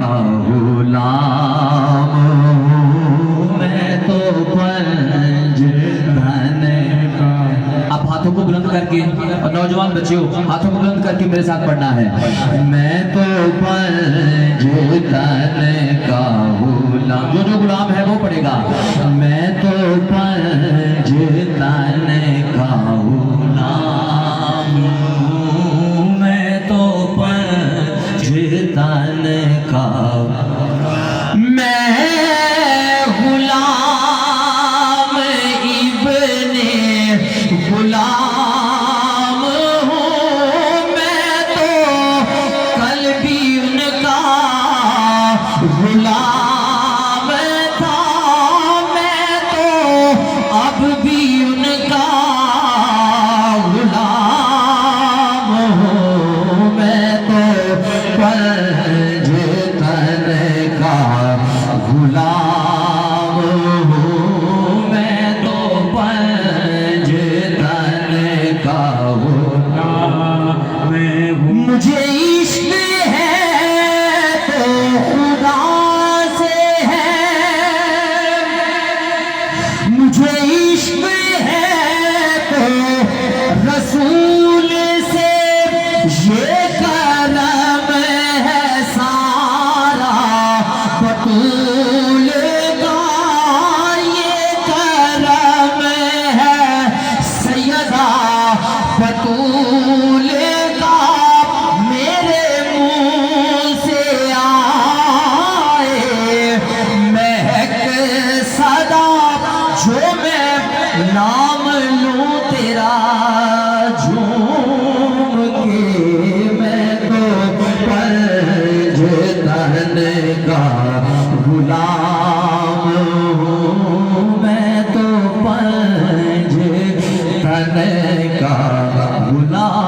का गुलाम हूँ मैं तो पंजतन का। आप हाथों को बुलंद करके, और नौजवान बच्चों हाथों को बुलंद करके मेरे साथ पढ़ना है। मैं तो पंजतन का गुलाम, जो गुलाम है वो पढ़ेगा। मैं तो पंजतन का गुलाम हूँ मैं तो पंजतन का। मैं गुलाम इब्ने गुलाम हूँ मैं तो कल भी उनका गुलाम था। मैं तो अब भी उनका गुलाम हूँ मैं तो पंजतन का गुलाम हूँ मैं तो पंजतन का गुलाम हूँ। मुझे इश्क है तो खुदा से है, मुझे इश्क है तो रसूल से, ये करम है सारा बतूल का, ये करम है सैयदा बतूल का। मेरे मुंह से आए महक सदा, जो मैं नाम लूं तेरा झूम के। मैं तो पंजतन का गुलाम हूँ मैं तो पंजतन का गुलाम।